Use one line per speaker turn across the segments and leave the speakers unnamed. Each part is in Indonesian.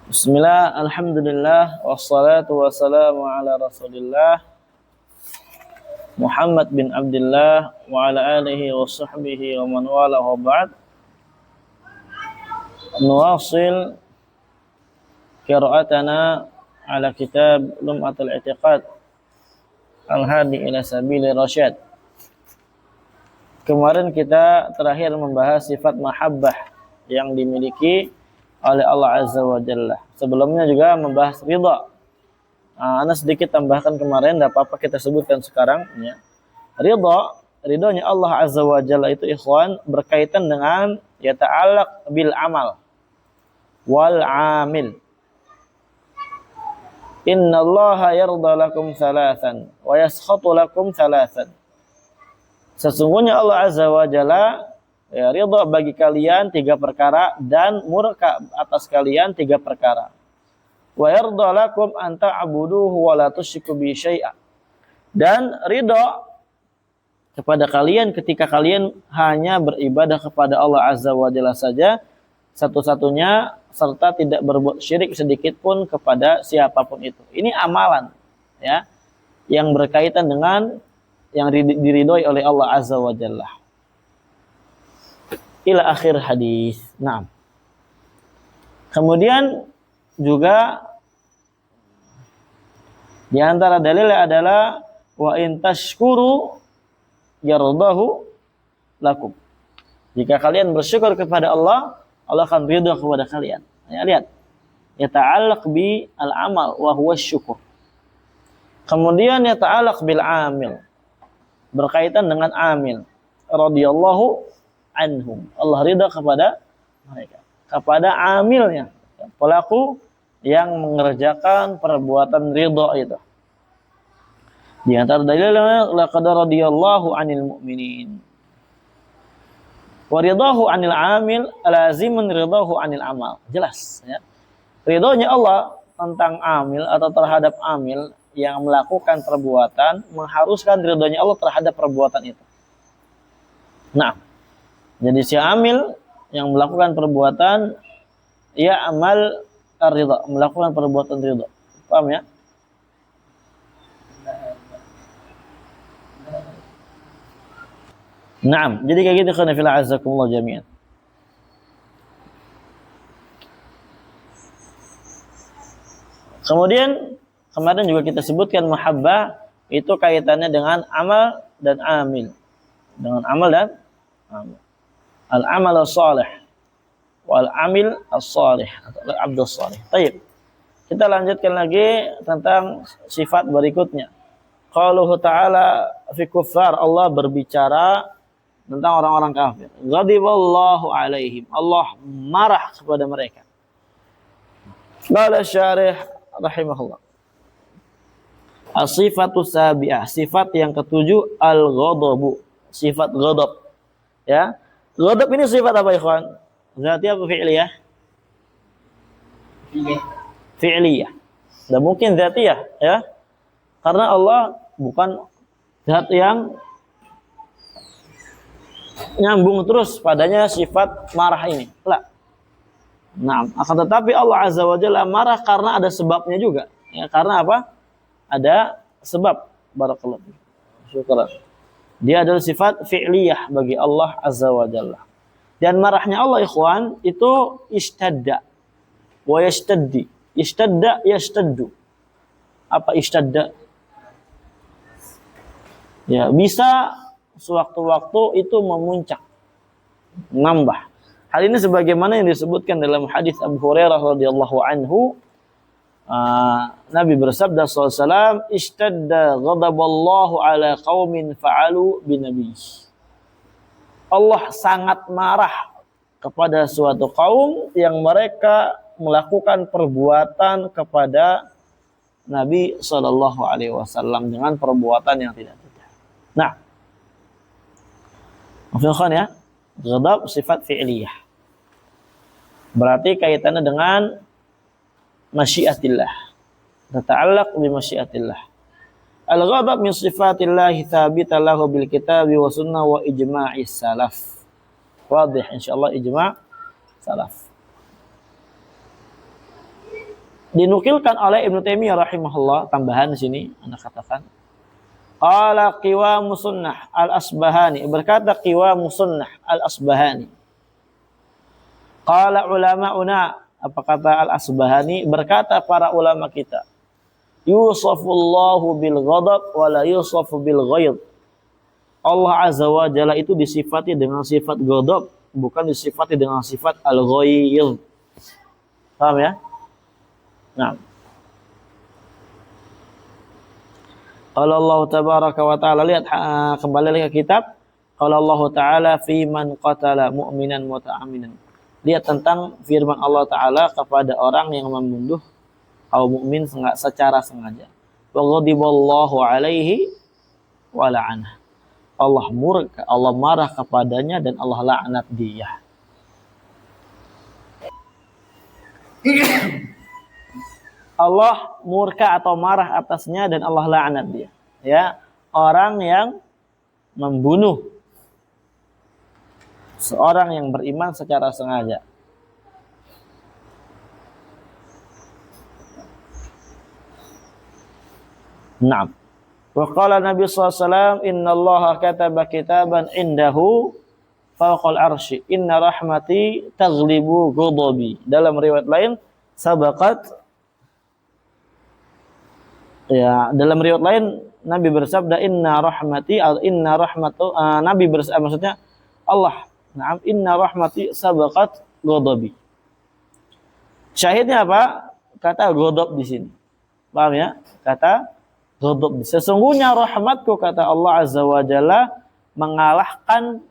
Bismillah, alhamdulillah, wassalatu wassalamu ala rasulillah Muhammad bin Abdullah wa ala alihi wa sahbihi wa man wala wa ba'd. Nuwasil qira'atana ala kitab Lum'atul I'tiqad Al-Hadi ila Sabili Rasyad. Kemarin kita terakhir membahas sifat mahabbah yang dimiliki oleh Allah Azza wa Jalla. Sebelumnya juga membahas ridha. Ana sedikit tambahkan kemarin, tidak apa-apa kita sebutkan sekarang ya. Ridhonya Allah Azza wa Jalla itu ikhwan berkaitan dengan yata'allaq bil amal wal amil. Innallaha yarda lakum thalathan wa yaskhatu lakum thalathan. Sesungguhnya Allah Azza wa Jalla ya, ridha bagi kalian 3 perkara dan murka atas kalian 3 perkara. Wa yarda lakum an ta'buduhu wa la tusyriku bi syai'a. Dan ridha kepada kalian ketika kalian hanya beribadah kepada Allah Azza wa Jalla saja satu-satunya serta tidak berbuat syirik sedikit pun kepada siapapun itu. Ini amalan ya yang berkaitan dengan yang diridhoi oleh Allah Azza wa Jalla. Ila akhir hadis. Nah. Kemudian juga di antara dalilnya adalah wa in tashkuru yardahu lakum. Jika kalian bersyukur kepada Allah, Allah akan ridha kepada kalian. Ya, lihat. Yata'allaq bi al-amal wa huwa syukur. Kemudian yata'allaq bil amil. Berkaitan dengan amil. Radhiyallahu anhum. Allah ridha kepada mereka, kepada amilnya, pelaku yang mengerjakan perbuatan ridha itu. Di antara dalilnya laqad radhiyallahu 'anil mu'minin. Wa ridahu 'anil 'amil lazimun ridahu 'anil amal. Jelas ya. Ridhonya Allah tentang amil atau terhadap amil yang melakukan perbuatan mengharuskan ridhonya Allah terhadap perbuatan itu. Nah, jadi si amil yang melakukan perbuatan ia amal ar-ridha, melakukan perbuatan ridha. Paham ya? Naam, jadi kayak gitu khana fillah azzakumullah jami'an. Kemudian kemarin juga kita sebutkan mahabbah itu kaitannya dengan amal dan amil. Dengan amal dan amil. Al-amal as-salih wal-amil as-salih atau al-abd as-salih. Baik. Kita lanjutkan lagi tentang sifat berikutnya. Qauluhu ta'ala fi kuffar, Allah berbicara tentang orang-orang kafir. Ghadiballahu alaihim. Allah marah kepada mereka. Qala syarih rahimahullah. As-sifatu sabi'ah, sifat yang ketujuh al-ghadabu, sifat ghadab. Ya. Ghadab ini sifat apa ikhwan? Zatiyah atau fi'liyah? Fi'liyah. Dan mungkin zatiyah ya. Karena Allah bukan zat yang nyambung terus padanya sifat marah ini. La. Nah, akan tetapi Allah Azza wa Jalla marah karena ada sebabnya juga. Ya, karena apa? Ada sebab. Barakallahu. Syukran. Dia adalah sifat fi'liyah bagi Allah Azza wa Jalla. Dan marahnya Allah ikhwan itu ishtadda wa yashtaddi. Ishtadda yashtaddu. Apa ishtadda? Ya, bisa sewaktu-waktu itu memuncak, nambah. Hal ini sebagaimana yang disebutkan dalam hadis Abu Hurairah radhiyallahu anhu. Nabi bersabda sallallahu ishtadda ghadaballahu ala qaumin fa'alu binabi. Allah sangat marah kepada suatu kaum yang mereka melakukan perbuatan kepada Nabi sallallahu alaihi wasallam dengan perbuatan yang tidak. Nah, maksudnya ya, ghadab sifat fi'liyah. Berarti kaitannya dengan masyiatillah. Tata'allaq bi masyiatillah. Al-ghadab min sifatillah thabita lahu bil kitabi wa sunnah wa ijma'is salaf. Wadih insyaallah ijma' salaf. Dinukilkan oleh Ibnu Taimiyah rahimahullah, tambahan di sini Anda katakan. Qala Qiwamus Sunnah Al-Asbahani, berkata Qiwamus Sunnah Al-Asbahani. Qala ulama'una, apa kata Al-Asbahani? Berkata para ulama kita, yusafullahu bil ghadab wa la yusafu bil ghaid. Allah Azza wa Jalla itu disifati dengan sifat ghadab, bukan disifati dengan sifat al-ghaid. Paham ya? Nah. Qala Allah tabaraka wa ta'ala, lihat kembali lagi ke kitab. Qala Allah taala fi man qatala mu'minan muta'amminan. Lihat tentang firman Allah taala kepada orang yang membunuh kaum mukmin secara sengaja. Wa ghadiballahu alaihi wa la'anah. Allah murka, Allah marah kepadanya dan Allah laknat dia. Allah murka atau marah atasnya dan Allah laknat dia. Ya, orang yang membunuh seorang yang beriman secara sengaja. Naam. Wa qala Nabi sallallahu alaihi wasallam, innallaha kataba kitaban indahu fawqal arsy, inna rahmati taghlibu ghadabi. Dalam riwayat lain sabaqat, ya, dalam riwayat lain Nabi bersabda inna rahmatu, Nabi bersabda, maksudnya Allah, na'am, inna rahmati sabaqat ghadabi. Syahidnya apa? Kata ghadab di sini. Paham ya? Kata ghadab. Sesungguhnya rahmatku, kata Allah Azza wa Jalla, mengalahkan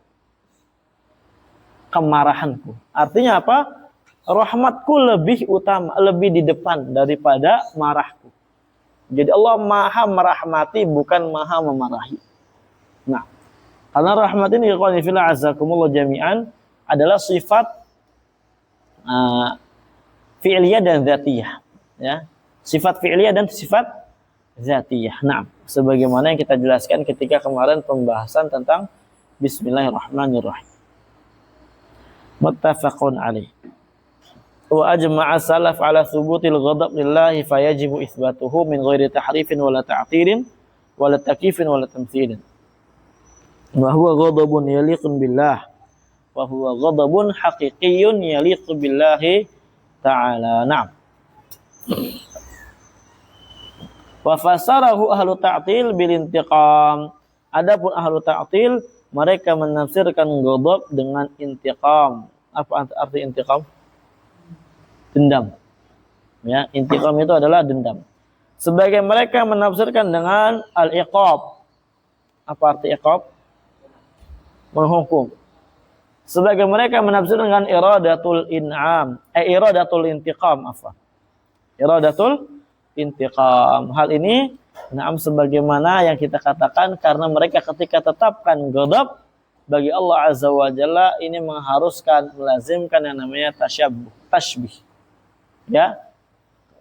kemarahanku. Artinya apa? Rahmatku lebih utama, lebih di depan daripada marahku. Jadi Allah maha merahmati, bukan maha memarahi. Nah, karena rahmat ini ikhwani fillah azakumullah jami'an adalah sifat fi'liyah dan dzatiyah, ya. Sifat fi'liyah dan sifat dzatiyah. Nah, sebagaimana yang kita jelaskan ketika kemarin pembahasan tentang Bismillahirrahmanirrahim. Muttafaqun alaih. Wa ajma'a salaf ala thubutil ghadab lillahi fayajibu itsbatuhu min ghairi tahrifin wala ta'tilin wala takyifin wala tamthilin. Wa huwa ghadabun yaliqun billah wa huwa ghadabun haqiqiyyun yaliqu billahi ta'ala. Naam. Wa fasarahu ahlu ta'til bil intiqam. Adapun ahlu ta'til, mereka menafsirkan ghadab dengan intiqam. Apa arti intiqam? Dendam. Ya, intiqam itu adalah dendam. Sebagai mereka menafsirkan dengan al-iqab. Apa arti iqab? Menghukum. Sebagai mereka menafsirkan dengan iradatul in'am, iradatul intiqam, apa? Iradatul intiqam. Hal ini na'am sebagaimana yang kita katakan, karena mereka ketika tetapkan ghadab bagi Allah Azza wa Jalla, ini mengharuskan, melazimkan yang namanya tashbih. Ya,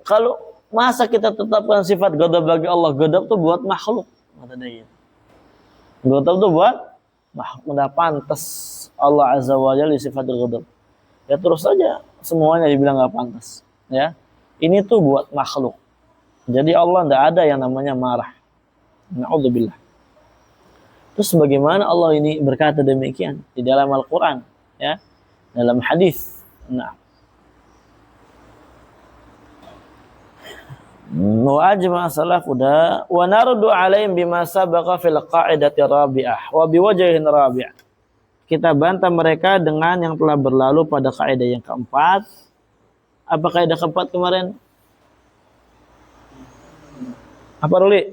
kalau masa kita tetapkan sifat ghadab bagi Allah, ghadab itu buat makhluk, kata dia. Ghadab itu buat makhluk, tidak pantas Allah Azza wa Jalla sifat ghadab. Ya terus saja semuanya dibilang nggak pantas. Ya, ini tuh buat makhluk. Jadi Allah tidak ada yang namanya marah. Na'udzubillah. Terus bagaimana Allah ini berkata demikian di dalam Al-Quran, ya, dalam hadis. Nah, wa ajma' salaf udah wa nardu alaihim bima sabaqa fil qa'idati rabi'ah wa biwajhin rabi'. Kita bantah mereka dengan yang telah berlalu pada kaidah yang keempat. Apa kaidah keempat kemarin? Apa Ruli?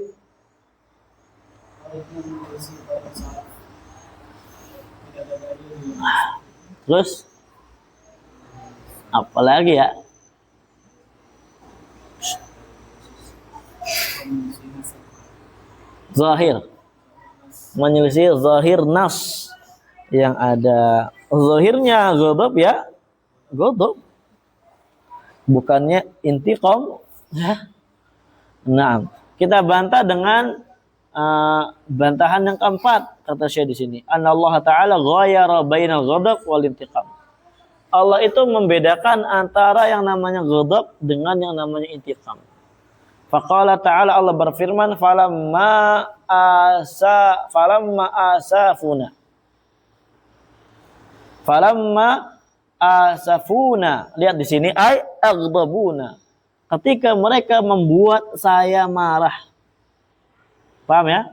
Terus apa lagi ya? Zahir, menyelisih zahir nas yang ada. Zahirnya ghadab, ya ghadab, bukannya intiqam, ya. Nah, kita bantah dengan bantahan yang keempat, kata Syekh di sini. Anallaha ta'ala ghayara bainal ghadab wal intiqam. Allah itu membedakan antara yang namanya ghadab dengan yang namanya intiqam. Faqala ta'ala, Allah berfirman, falamma asafuna. Falamma asafuna. Lihat di sini, ay aghdabuna. Ketika mereka membuat saya marah. Paham ya?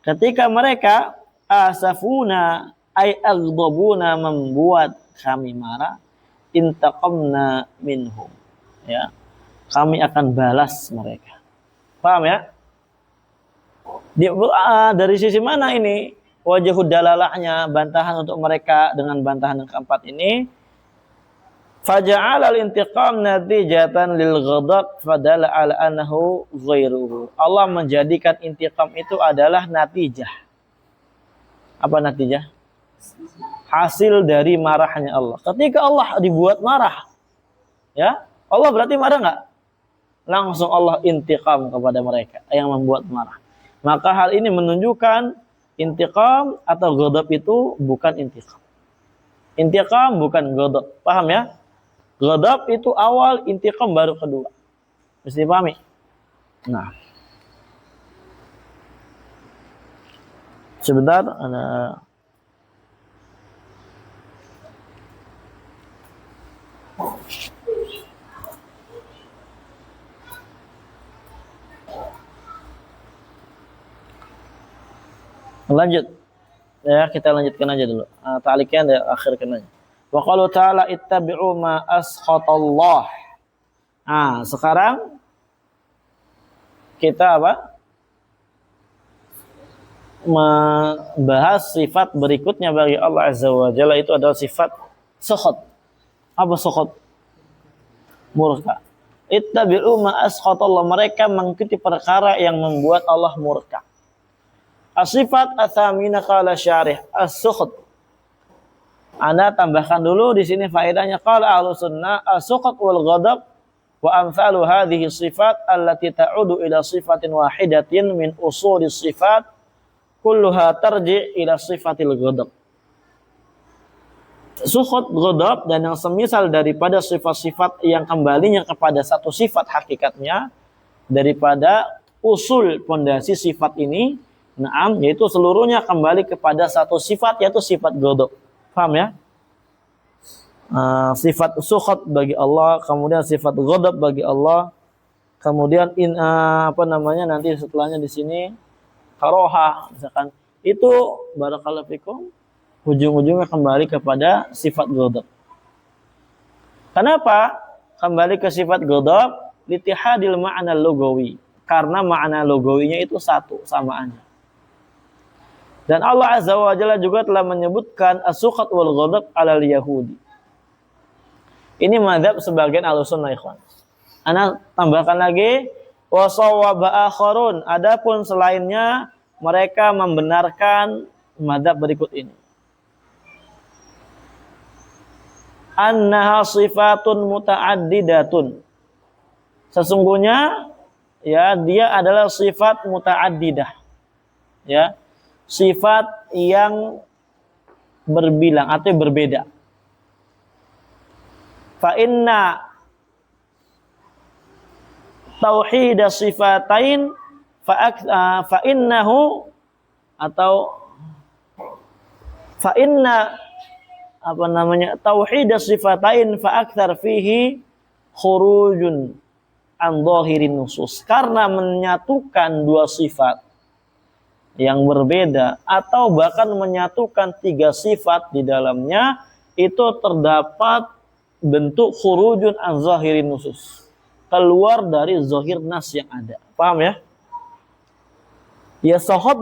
Ketika mereka asafuna ay aghdabuna, membuat kami marah, intaqamna minhum. Ya. Kami akan balas mereka. Paham ya? Dari sisi mana ini? Wajhud dalalahnya, bantahan untuk mereka dengan bantahan yang keempat ini. Faja'ala al-intiqam natijatan lil ghadab fadala ala annahu ghairuhu. Allah menjadikan intiqam itu adalah natijah. Apa natijah? Hasil dari marahnya Allah. Ketika Allah dibuat marah, ya, Allah berarti marah enggak? Langsung Allah intiqam kepada mereka yang membuat marah. Maka hal ini menunjukkan intiqam atau ghadab itu bukan intiqam. Intiqam bukan ghadab. Paham ya? Ghadab itu awal, intiqam baru kedua. Mesti pahami. Nah. Sebentar, ada lanjut. Ya, kita lanjutkan aja dulu. Ta'liqnya akhirkan aja. Wa qalu ta'ala ittabi'u ma askhatallah. Sekarang kita membahas sifat berikutnya bagi Allah Azza wa Jalla, itu adalah sifat sukhat. Apa sukhat? Murka. Ittabi'u ma askhatallah, mereka mengikuti perkara yang membuat Allah murka. As-sifat atsamina qala syarih as-sukhat. Anda tambahkan dulu di sini faedahnya, qala ahlus sunnah as-sukhat wal ghadab wa amsalu hadhihi sifat allati ta'udu ila sifatin wahidatin min usulis sifat kulluha tarji ila sifatil ghadab. Sukhat, ghadab dan yang semisal daripada sifat-sifat yang kembalinya kepada satu sifat hakikatnya daripada usul pondasi sifat ini, yaitu seluruhnya kembali kepada satu sifat, yaitu sifat ghadab. Paham ya? Sifat sukhat bagi Allah, kemudian sifat ghadab bagi Allah, kemudian nanti setelahnya di sini karohah misalkan, itu barakallahu fikum ujung-ujungnya kembali kepada sifat ghadab. Kenapa kembali ke sifat ghadab? Litihadil ma'na lugawi, karena makna lugawinya itu satu samaannya. Dan Allah Azza wa Jalla juga telah menyebutkan as-sukhat wal ghadab alal yahudi. Ini mazhab sebagian ahlussunnah ikhwan. Ana tambahkan lagi, wa sawaba akharun, adapun selainnya mereka membenarkan mazhab berikut ini. Annaha sifatun muta'addidatun. Sesungguhnya ya dia adalah sifat muta'addidah. Ya. Sifat yang berbilang atau berbeda. Fa inna tauhid sifatain fa innahu atau fa inna tauhid sifatain fa akthar fihi khurujun an zahirin nusus, karena menyatukan dua sifat yang berbeda atau bahkan menyatukan tiga sifat di dalamnya, itu terdapat bentuk khurujun an zahirin nusus, keluar dari zahir nas yang ada. Paham ya? Ya sukhat,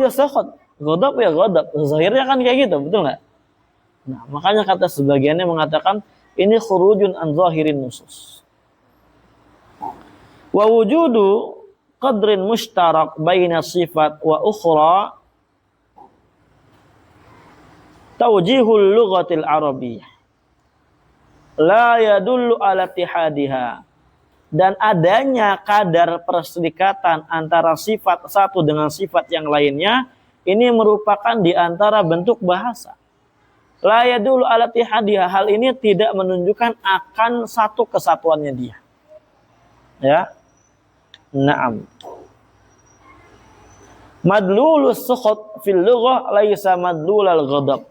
ghadab ya ghadab, zahirnya kan kayak gitu, betul nggak? Nah, makanya kata sebagiannya mengatakan ini khurujun an zahirin nusus. Wa wujudu qadrin mushtarak baina sifat wa ukhra tawjihul lughatil arabiyyah la yadullu ala ittihadiha, dan adanya kadar perserikatan antara sifat satu dengan sifat yang lainnya ini merupakan di antara bentuk bahasa. La yadullu ala ittihadiha. Hal ini tidak menunjukkan akan satu kesatuannya dia. Ya. Naam. Madlulus sukhut fil lughah laisa madlulal ghadab.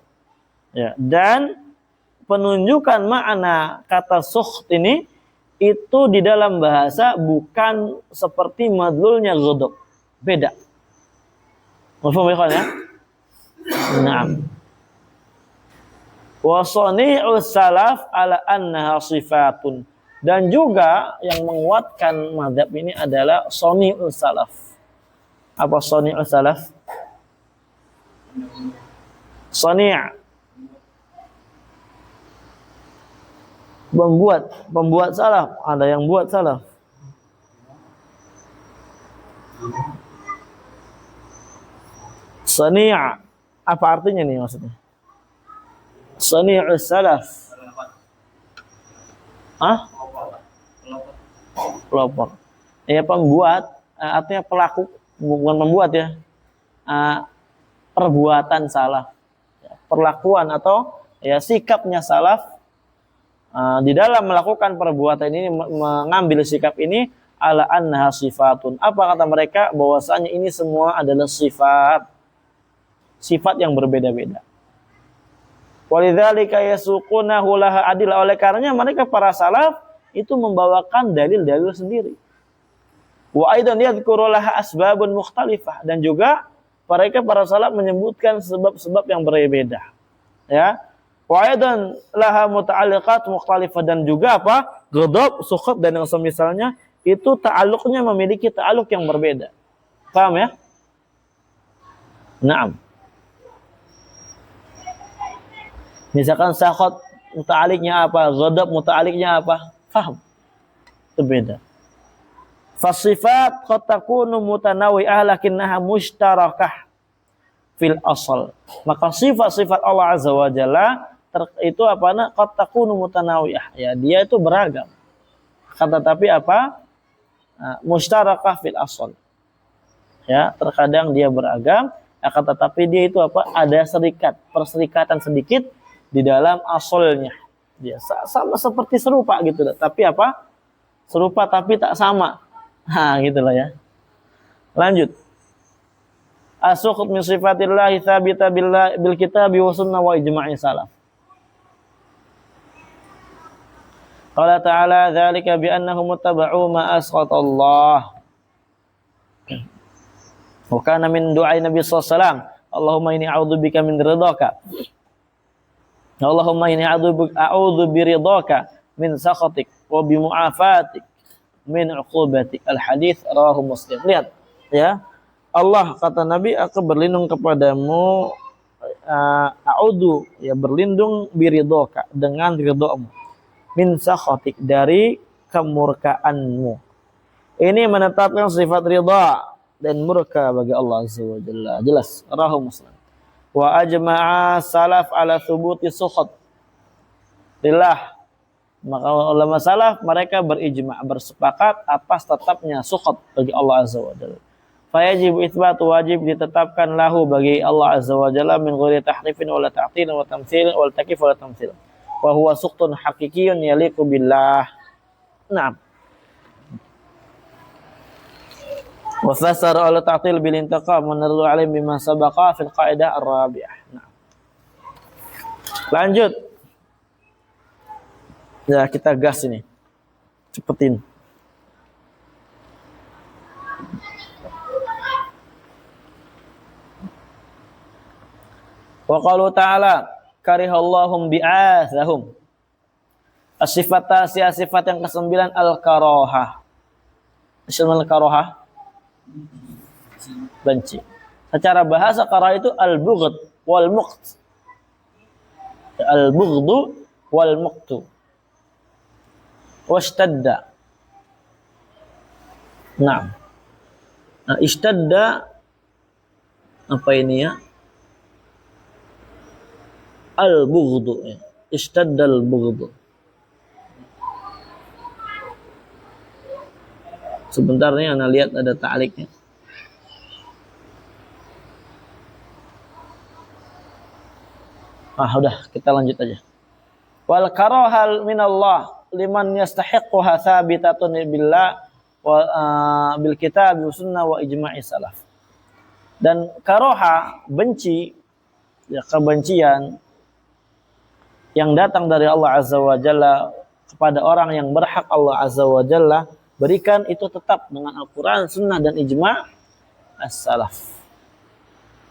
Ya, dan penunjukan makna kata sukht ini itu di dalam bahasa bukan seperti madlulnya ghadab. Beda. Mafhum ya? Naam. Wa sani'us salaf ala annaha sifatun. Dan juga yang menguatkan mazhab ini adalah sani'us salaf. Apa sani'us salaf? Sani', pembuat salaf. Ada yang buat salaf. Sani', apa artinya nih maksudnya? Sani'us salaf. Hah? Pelopor. Ya, pembuat, artinya pelaku, bukan pembuat ya. Perbuatan salaf. Perlakuan atau ya sikapnya salaf di dalam melakukan perbuatan ini, mengambil sikap ini ala annaha sifatun. Apa kata mereka? Bahwasanya ini semua adalah sifat yang berbeda-beda. Walidzalika yasuqunahu laha adillah. Oleh karenanya mereka para salaf itu membawakan dalil-dalil sendiri. Wa aidan yadhkuru laha asbabun mukhtalifah, dan juga mereka para salaf menyebutkan sebab-sebab yang berbeda. Ya. Wa aidan laha muta'alliqat mukhtalifah, dan juga apa? Ghadab, sukhut dan yang semisalnya itu ta'alluqnya memiliki ta'alluq yang berbeda. Paham ya? Naam. Misalkan sakhot muta'aliknya apa, ghadab muta'aliknya apa, faham? Itu beda. Fasifat qad takunu mutanawwi'ah lakinnaha mushtarakah fil asal. Maka sifat-sifat Allah Azza wa Jalla itu apa? Qad takunu mutanawwi'ah. Ya, dia itu beragam. Tetapi apa? Mushtarakah fil asal. Ya, terkadang dia beragam, akan tetapi dia itu apa? Ada perserikatan sedikit di dalam asalnya. Dia sama seperti serupa gitu, tapi apa? Serupa tapi tak sama. Nah, gitulah ya. Lanjut. As-sukhut min sifatillahi tsabita bil kitabi wa sunnah wa ijma'i salaf. Qala ta'ala dzalika bi annahum muttaba'u ma asqatallah. Wa kana min du'ai Nabi sallallahu alaihi wasallam, Allahumma inni a'udzubika min ridhaka. Allahumma inni a'udzu biridhaka min sakhatik wa bi mu'afatik min 'uqubatik. Al-hadits rawahu Muslim. Lihat ya. Allah kata Nabi, aku berlindung kepadamu, a'udzu ya berlindung biridhaka dengan ridhamu, min sakhatik dari kemurkaanmu. Ini menetapkan sifat ridha dan murka bagi Allah Azza wa Jalla. Jelas rawahu Muslim. Wa ajma'a salaf ala thubuti sukhat lillah. Maka ulama salaf mereka berijma', bersepakat atas tetapnya sukhat bagi Allah Azza wa Jalla. Fayajib itsbatu, wajib ditetapkan lahu bagi Allah Azza wa Jalla min ghairi tahrifin wala ta'til wa tamtsil wal takif wala tamtsil. Wa huwa sukhtun haqiqiyyun yaliqu billah. Naam. Wa fasara ala ta'til bil intiqam wa nardu alaihim bima sabaqa fil qaidah ar-rabi'ah. Nah. Lanjut. Ya, kita gas ini. Cepetin. Wa qalu ta'ala karihallahum bi'athahum. As-sifat sifat yang ke-9 al-karahah. Ismul karahah, benci. Secara bahasa karah itu al-bughd wal muqt. Al-bughdu wal muqtu. Washtadda. Nah, ishtadda apa ini ya? Al-bughdu ya. Ishtadda al-bughdu. Sebentar nih, Anda lihat ada ta'liknya. Udah kita lanjut aja. Wal karahal minallah liman yastahiqquha thabitatun billah wa bil kitab wa sunnah wa ijma'i salaf. Dan karoha, benci, ya kebencian yang datang dari Allah Azza wa Jalla kepada orang yang berhak Allah Azza wa Jalla berikan itu tetap dengan Al-Quran, Sunnah dan ijma' as-salaf.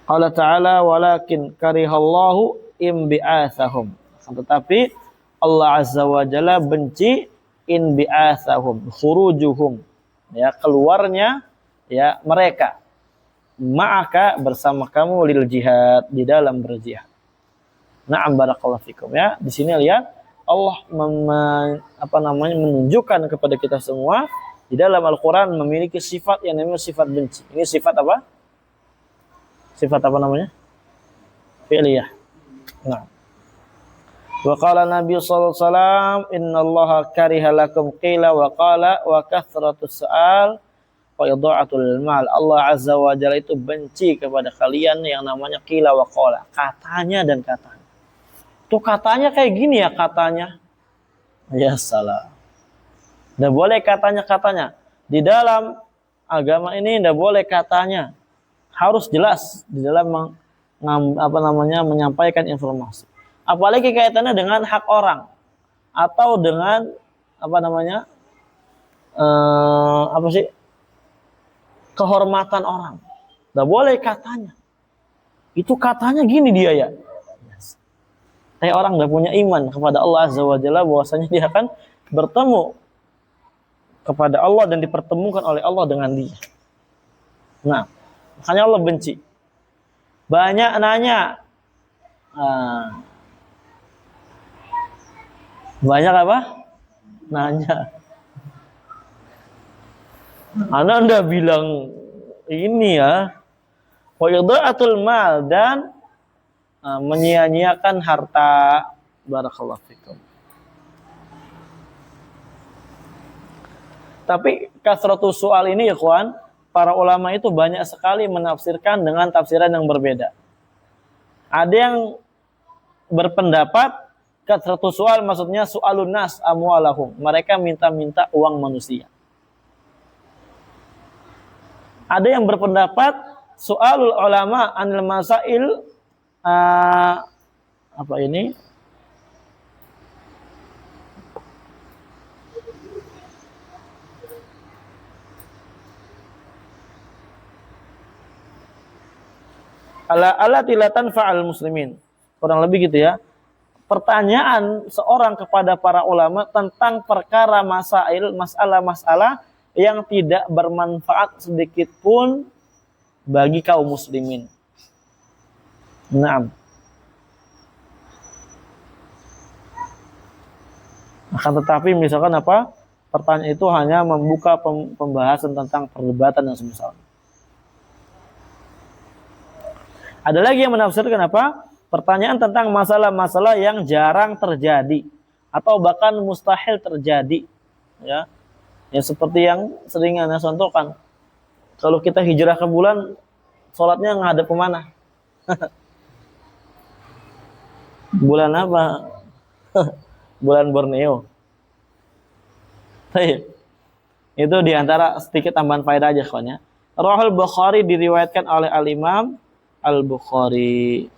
Allah Ta'ala walakin karihallahu imbi'athahum. Tetapi Allah Azza wa Jalla benci inbi'athahum, khurujuhum, ya keluarnya ya mereka, ma'aka bersama kamu lil jihad, di dalam berjihad. Na'am barakallahu fikum ya. Di sini lihat Allah menunjukkan kepada kita semua di dalam Al-Qur'an memiliki sifat yang namanya sifat benci. Ini sifat apa? Sifat apa namanya? Fi'liyah. Nah. Wa qala Nabi sallallahu alaihi wasallam innallaha kariha lakum qila wa qala wa kathratus su'al wa idha'atul mal. Allah Azza wa Jalla itu benci kepada kalian yang namanya qila wa qala, katanya dan katanya. Tuh katanya kayak gini ya katanya. Ya salah. Nggak boleh katanya. Di dalam agama ini nggak boleh katanya. Harus jelas di dalam menyampaikan informasi. Apalagi kaitannya dengan hak orang atau dengan kehormatan orang. Nggak boleh katanya. Itu katanya gini dia ya. Kayak orang nggak punya iman kepada Allah Azza wa Jalla bahwasanya dia akan bertemu kepada Allah dan dipertemukan oleh Allah dengan dia. Nah, makanya Allah benci. Banyak nanya. Banyak apa? Nanya. Anda bilang ini ya. Wa idha'atul mal, dan menyia-nyiakan harta. Barakallahu fikum. Tapi kasratus soal ini ya kawan, para ulama itu banyak sekali menafsirkan dengan tafsiran yang berbeda. Ada yang berpendapat kasratus soal maksudnya su'alun nas amwalahum, mereka minta-minta uang manusia. Ada yang berpendapat soalul ulama anil masail ala tilatan fa'al muslimin. Kurang lebih gitu ya. Pertanyaan seorang kepada para ulama tentang perkara masalah-masalah yang tidak bermanfaat sedikit pun bagi kaum muslimin. Naam. Akan tetapi misalkan pertanyaan itu hanya membuka pembahasan tentang perdebatan dan semisal. Ada lagi yang menafsirkan pertanyaan tentang masalah-masalah yang jarang terjadi atau bahkan mustahil terjadi, ya. Ya seperti yang sering Anda contohkan. Kalau kita hijrah ke bulan, sholatnya ngadep kemana? Bulan apa? Bulan Borneo. Itu diantara sedikit tambahan faedah aja kawan ya. Rawahul Bukhari diriwayatkan oleh Al-Imam Al-Bukhari.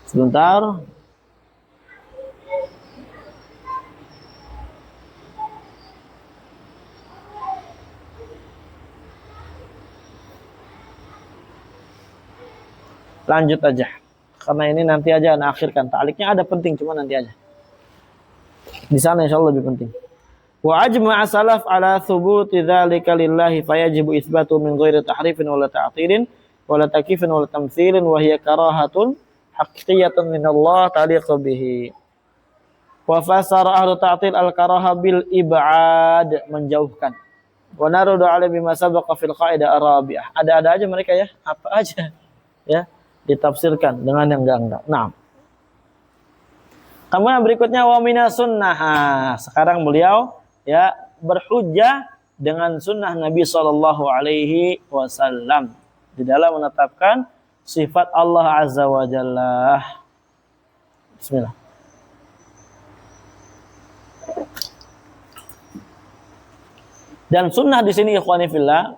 Sebentar. Lanjut aja. Karena ini nanti aja Anda akhirkan. Ta'liqnya ada penting, cuma nanti aja. Di sana insyaallah lebih penting. Wa ajma'a salaf ala thubuti dzalika lillahi fayajibu itsbatu min ghairi tahrifin wala ta'tilin wala takifin wala tamtsilin wa hiya karahatun haqiqiyatun min Allah taliqu bihi. Wa fasara ahlu ta'til al-karaha bil ib'ad, menjauhkan. Wa narudu ala bima sabaqa fil qaidah arabiah. Ada-ada aja mereka ya, apa aja ya ditafsirkan dengan yang enggak. Nah. Kemudian berikutnya wa minas sunnah. Sekarang beliau ya berhujjah dengan sunnah Nabi Shallallahu Alaihi Wasallam di dalam menetapkan sifat Allah Azza wa Jalla. Bismillah. Dan sunnah di sini ikhwani fillah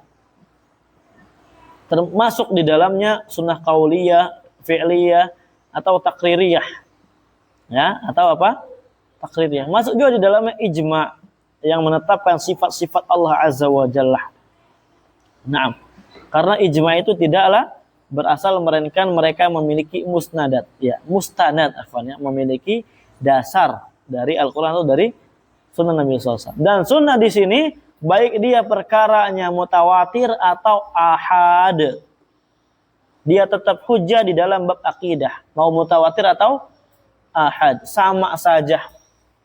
termasuk di dalamnya sunnah qauliyah, fi'liyah atau takririyah. Ya, atau apa? Takririyah. Masuk juga di dalamnya ijma yang menetapkan sifat-sifat Allah Azza wa Jalla. Naam. Karena ijma itu tidaklah berasal melainkan mereka memiliki musnadat, ya, mustanad afwan, ya, memiliki dasar dari Al-Qur'an atau dari sunnah Nabi SAW. Dan sunnah di sini baik dia perkaranya mutawatir atau ahad, dia tetap hujah di dalam bab akidah. Mau mutawatir atau ahad, sama saja.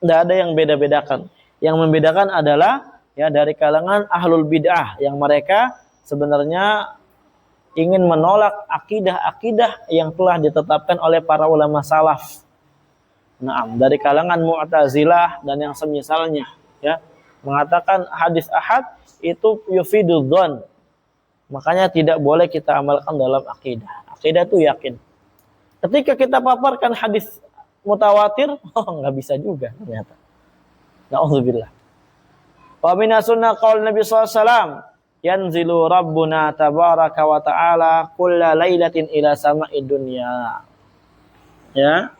Tidak ada yang beda-bedakan. Yang membedakan adalah ya dari kalangan ahlul bid'ah yang mereka sebenarnya ingin menolak akidah-akidah yang telah ditetapkan oleh para ulama salaf. Nah, dari kalangan Mu'tazilah dan yang semisalnya, ya, mengatakan hadis ahad itu yufidul dzan. Makanya tidak boleh kita amalkan dalam akidah. Akidah itu yakin. Ketika kita paparkan hadis mutawatir, nggak bisa juga ternyata. Na'udzubillah. Wa minas sunnah qaul Nabi sallallahu alaihi wasallam, yanzilu rabbuna tabaraka wa ta'ala kulla lailatin ila sama'id dunya. Ya.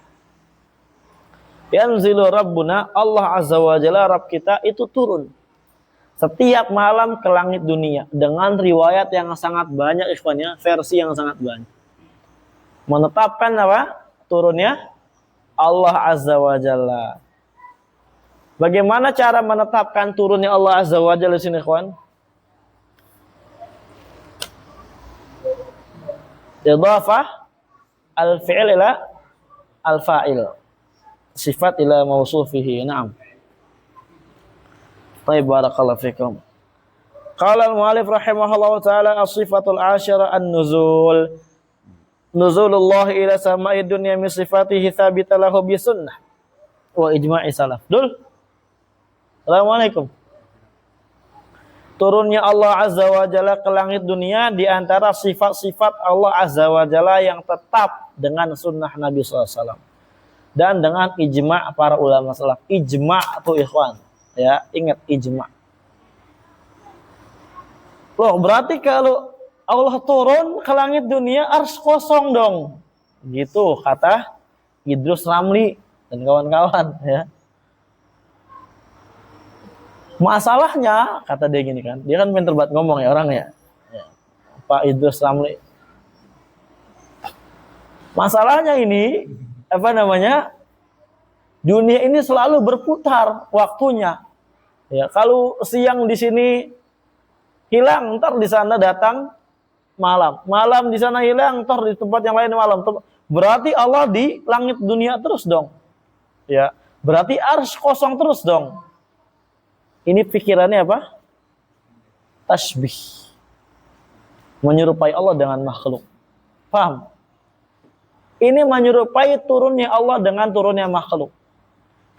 Yanzilu rabbuna, Allah Azza wa Jalla, Rabb kita itu turun setiap malam ke langit dunia dengan riwayat yang sangat banyak ikhwannya, versi yang sangat banyak. Menetapkan apa? Turunnya Allah Azza wa Jalla. Bagaimana cara menetapkan turunnya Allah Azza wa Jalla sini ikhwan? Idhafah al-fi'il ila al-fa'il. Sifat ila mausufihi. Naam. Baik, barakallahu fikum. Qala al-mu'allif rahimahullahu ta'ala as-sifatul 'ashara an-nuzul. Nuzulullah ila sama'id dunya min sifatihi thabita lahu bi sunnah wa ijma'i salaf. Dul. Assalamualaikum. Turunnya Allah Azza wa Jalla ke langit dunia di antara sifat-sifat Allah Azza wa Jalla yang tetap dengan sunnah Nabi SAW. Dan dengan ijma' para ulama salaf. Ijma' tuh ikhwan. Ya, ingat ijma'. Loh, berarti kalau Allah turun ke langit dunia, arsy kosong dong. Gitu kata Idrus Ramli dan kawan-kawan, ya. Masalahnya, kata dia gini kan, dia kan pinter banget ngomong ya orangnya. Ya. Pak Idrus Ramli. Masalahnya ini, apa namanya? Dunia ini selalu berputar waktunya. Ya, kalau siang di sini hilang, ntar di sana datang malam. Malam di sana hilang, ntar di tempat yang lain malam. Berarti Allah di langit dunia terus dong. Ya, berarti arsy kosong terus dong. Ini pikirannya apa? Tasbih. Menyerupai Allah dengan makhluk. Paham? Ini menyerupai turunnya Allah dengan turunnya makhluk.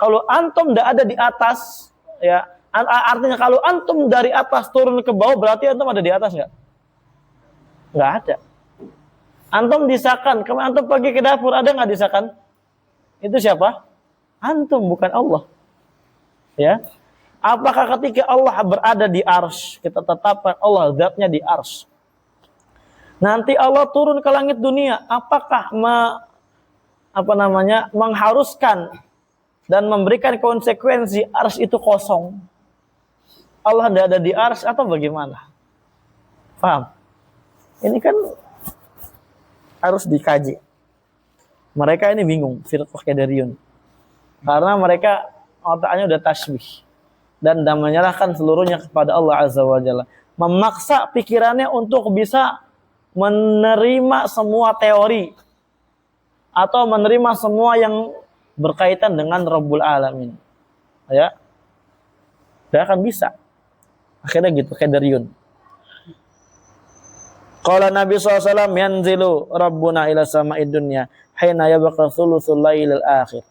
Kalau antum tidak ada di atas, ya, artinya kalau antum dari atas turun ke bawah, berarti antum ada di atas nggak? Nggak ada. Antum disakan, kalau antum pergi ke dapur, ada nggak disakan? Itu siapa? Antum, bukan Allah. Ya. Apakah ketika Allah berada di arsy, kita tetapkan Allah zatnya di arsy. Nanti Allah turun ke langit dunia, apakah mengharuskan dan memberikan konsekuensi arsy itu kosong? Allah tidak ada di arsy atau bagaimana? Paham? Ini kan harus dikaji. Mereka ini bingung, firqah Qadariyun. Karena mereka otaknya udah tasbih dan menyerahkan seluruhnya kepada Allah Azza wa Jalla. Memaksa pikirannya untuk bisa menerima semua teori atau menerima semua yang berkaitan dengan Rabbul Alamin. Ya. Tidak akan bisa. Akhirnya gitu, Qadariyun. Qala Nabi SAW, yanzilu Rabbuna ila sama'id dunya hina yabqa thuluthul lailil akhir.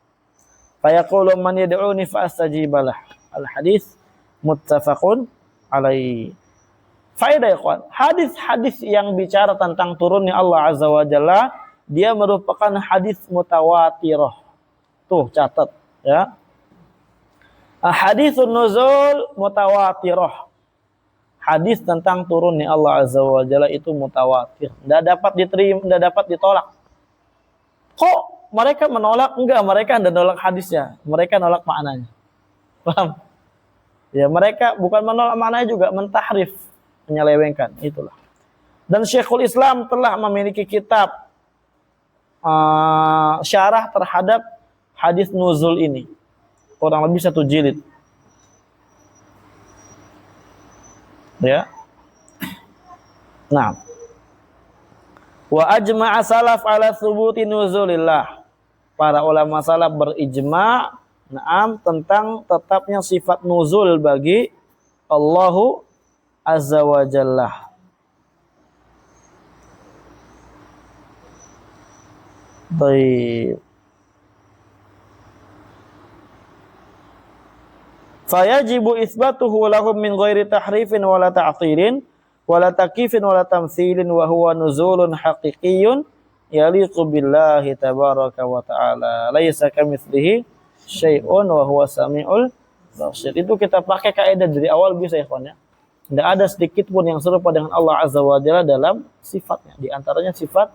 Fayaqulu man yad'uni fa astajiba lah. Al-hadis muttafaqun alaihi. Faedah ya kawan, hadis-hadis yang bicara tentang turunnya Allah Azza wa Jalla, dia merupakan hadis mutawatirah. Tuh catat ya. Hadisun nuzul mutawatirah. Hadis tentang turunnya Allah Azza wa Jalla itu mutawatir. Tidak dapat diterima, tidak dapat ditolak. Kok mereka menolak? Enggak, mereka tidak menolak hadisnya, mereka menolak maknanya. Paham? Ya, mereka bukan menolak maknanya juga, mentahrif, menyelewengkan, itulah. Dan Syekhul Islam telah memiliki kitab syarah terhadap hadis nuzul ini, kurang lebih 1 jilid. Ya. Nah, wa ajma'a salaf ala thubuti nuzulillah. Para ulama salaf berijma' tentang tetapnya sifat nuzul bagi Allahu Azza wa Jalla. Baik. Fayajibu itsbatuhu lahum min ghairi tahrifin wala ta'thilin wala takifin wala tamtsilin wa huwa nuzulun haqiqiyyun yaliqu billahi tabaraka wa ta'ala laisa kamitslihi syai'un wa huwa samiul basir. Itu kita pakai kaidah dari awal bisa ya kawan ya. Tidak ada sedikit pun yang serupa dengan Allah Azza wa Jalla dalam sifatnya. Di antaranya sifat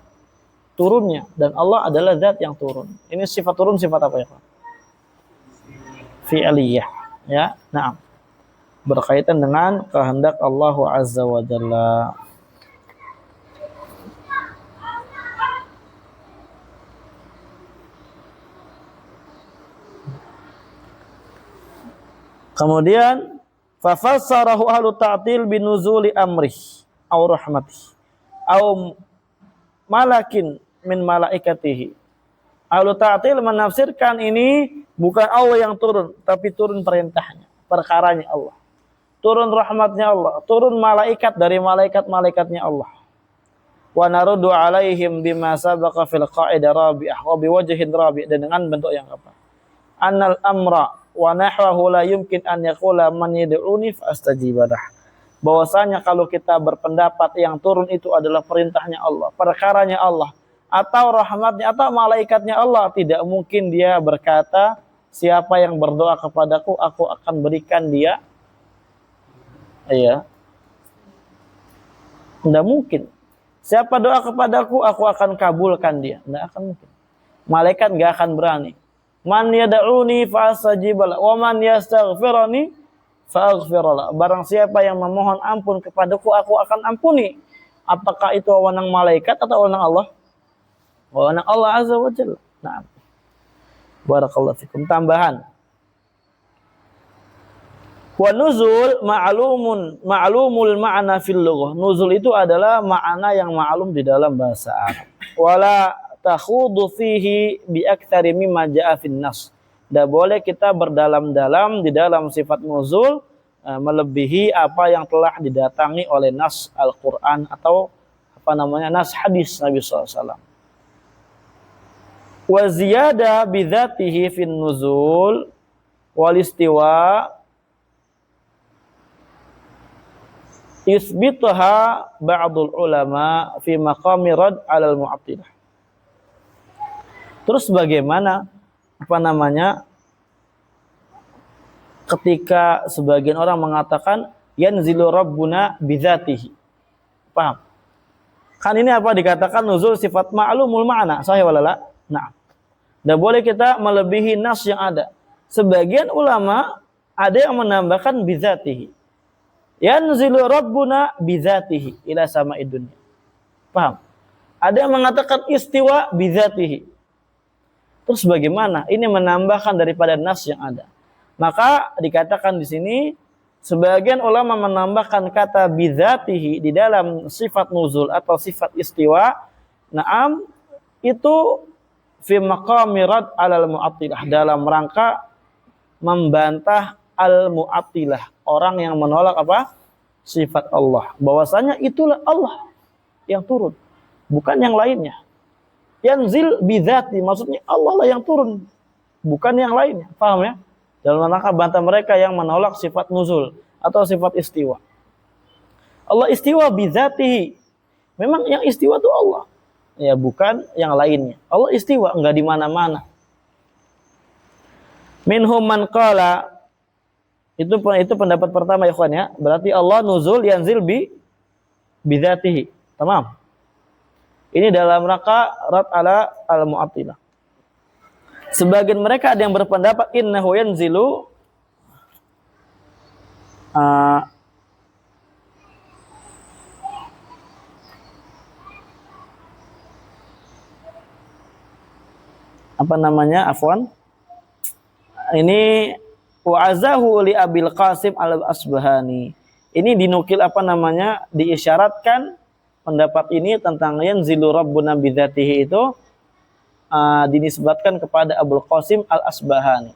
turunnya, dan Allah adalah zat yang turun. Ini sifat turun, sifat apa ya kawan? Fi'liyah. Ya, nah, berkaitan dengan kehendak Allah Azza wa Jalla. Kemudian fafassarahu ahlu ta'til binuzuli amrih aw rahmatih aw malakin min malaikatihi. Ahlu ta'til menafsirkan ini bukan Allah yang turun, tapi turun perintahnya, perkaranya Allah. Turun rahmatnya Allah, turun malaikat dari malaikat-malaikatnya Allah. Wa naruddu alaihim bima sabaqa fil qa'idah rabi'ah wa biwajhin rabi', dan dengan bentuk yang apa? Annal amra wa nahwahu la yumkin an yaqula man yad'uni fastajibalah. Bahwasanya kalau kita berpendapat yang turun itu adalah perintahnya Allah, perkaranya Allah, atau rahmatnya atau malaikatnya Allah, tidak mungkin dia berkata, siapa yang berdoa kepadaku aku akan berikan dia. Iya. Tidak mungkin. Siapa doa kepadaku aku akan kabulkan dia. Tidak akan mungkin. Malaikat enggak akan berani. Man yad'uni fa'astajibala wa man yastaghfirani fa'aghfirala. Barang siapa yang memohon ampun kepadaku aku akan ampuni. Apakah itu wewenang malaikat atau wewenang Allah? Wewenang Allah Azza wa Jalla. Nah, barakallahu fikum. Tambahan. Wa nuzul ma'lumul ma'na fil lughah. Nuzul itu adalah makna yang ma'lum di dalam bahasa Arab. Wala takhudu fihi bi aktsari mimma ja'a fin nas. Tidak boleh kita berdalam-dalam di dalam sifat nuzul melebihi apa yang telah didatangi oleh nas Al-Qur'an atau nas hadis Nabi SAW. Wa ziyada bidzatihi fin nuzul wal istiwa yusbituha ba'dul ulama fi maqami rad 'alal mu'attilah. Terus bagaimana ketika sebagian orang mengatakan yanzilu rabbuna bidzatihi. Paham? Kan ini apa dikatakan nuzul sifat ma'lumul ma'na, sahih wala la? Nah. Tidak boleh kita melebihi nas yang ada. Sebagian ulama ada yang menambahkan bidzatihi. Yanzilu rabbuna bidzatihi ila sama'id dunya. Paham? Ada yang mengatakan istiwa bidzatihi. Terus bagaimana? Ini menambahkan daripada nas yang ada. Maka dikatakan di sini sebagian ulama menambahkan kata bidzatihi di dalam sifat nuzul atau sifat istiwa. Naam, itu fi maqami rad 'alal mu'attilah, dalam rangka membantah al-mu'attilah, orang yang menolak apa? Sifat Allah. Bahwasanya itulah Allah yang turun, bukan yang lainnya. Yanzil bidzati, maksudnya Allah lah yang turun, bukan yang lainnya. Paham ya? Dalam rangka bantah mereka yang menolak sifat nuzul atau sifat istiwa. Allah istiwa bidzatihi. Memang yang istiwa itu Allah. Ya, bukan yang lainnya. Allah istiwa, enggak di mana-mana. Minhum man qala, itu pendapat pertama ya ikhwan ya. Berarti Allah nuzul yanzil bidzatihi. Tamam. Ini dalam rangka rad ala al-mu'attilah. Sebagian mereka ada yang berpendapat innahu yanzilu afwan. Ini wa'azahu li Abil Qasim al-Asbahani. Ini dinukil diisyaratkan pendapat ini tentang yanzilu rabbuna bidzatihi itu dinisbatkan kepada Abul Qasim al-Asbahani.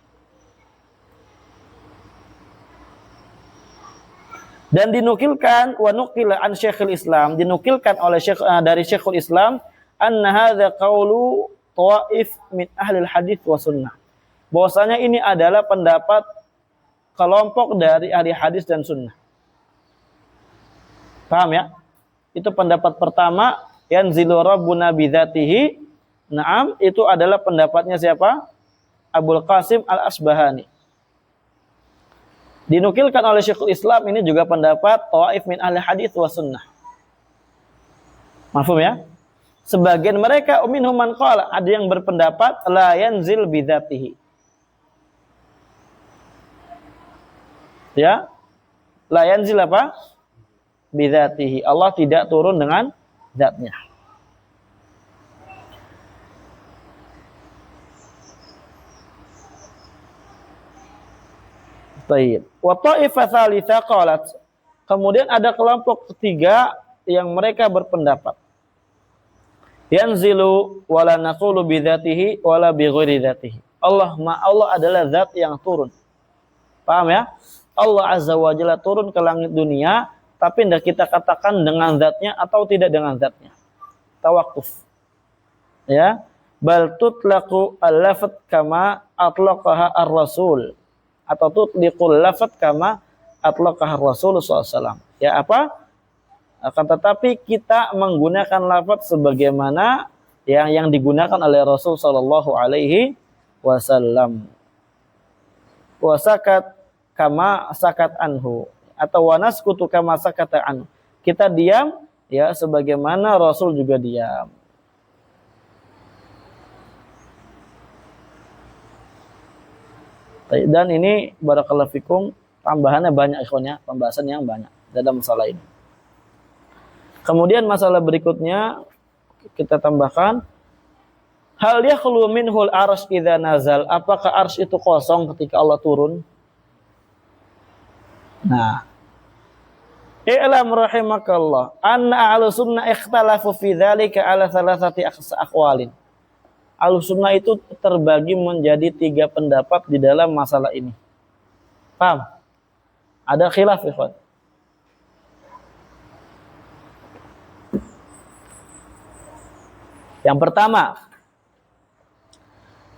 Dan dinukilkan wa nuqila an Syekhul Islam, dinukilkan oleh dari Syekhul Islam anna hadza qaulu tawaif min ahli hadits wa sunnah. Bahwasanya ini adalah pendapat kelompok dari ahli hadis dan sunnah. Paham ya? Itu pendapat pertama, yanzilu rabbuna bidzatihi. Naam, itu adalah pendapatnya siapa? Abul Qasim al-Asbahani. Dinukilkan oleh Syekhul Islam ini juga pendapat tawaif min ahli hadits wa sunnah. Mafhum ya? Sebagian mereka minhum man qala, ada yang berpendapat la yanzil bidzatihi. Ya, la yanzil apa? Bidzatihi. Allah tidak turun dengan zatnya. Baik. Wa ta'ifah tsalitsa qalat. Kemudian ada kelompok ketiga yang mereka berpendapat yanzilu wala naqulu bidzatihi wala bighairi dzatihi. Allah adalah zat yang turun. Paham ya? Allah Azza wa Jalla turun ke langit dunia, tapi tidak kita katakan dengan zatnya atau tidak dengan zatnya. Tawakuf. Ya, bal tutlaqu al-lafz kama atlaqaha ar-rasul, atau tutliqul lafz kama atlaqaha ar-rasul sallallahu alaihi wasallam. Ya apa? Akan tetapi kita menggunakan lafaz sebagaimana yang digunakan oleh Rasul sallallahu alaihi wasallam. Wasakat kama sakat anhu, atau wanaskutu kama sakata anhu. Kita diam ya sebagaimana Rasul juga diam. Dan ini barakallahu fikum, tambahannya banyak ikhwannya, pembahasan yang banyak dalam masalah ini. Kemudian masalah berikutnya kita tambahkan, hal yakhlu minhul arsy idza nazal, apakah arsy itu kosong ketika Allah turun? Nah, i'lam rahimakallah anna ahlus sunnah ikhtalafu fi dzalika ala thalathati aqwalin. Ahlus sunnah itu terbagi menjadi 3 pendapat di dalam masalah ini. Paham? Ada khilaf, ikhwan. Yang pertama,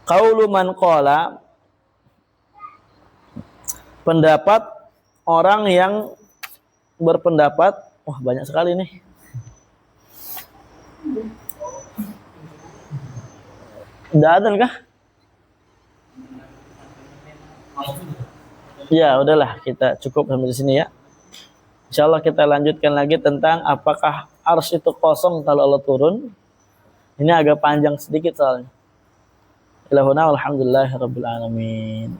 qaulu man qala, pendapat orang yang berpendapat, wah banyak sekali nih. Udah ada kah? Ya, udahlah, kita cukup sampai di sini ya. Insyaallah kita lanjutkan lagi tentang apakah arsy itu kosong kalau Allah turun. Ini agak panjang sedikit soalnya. Ilahuna walhamdulillahirabbil alamin.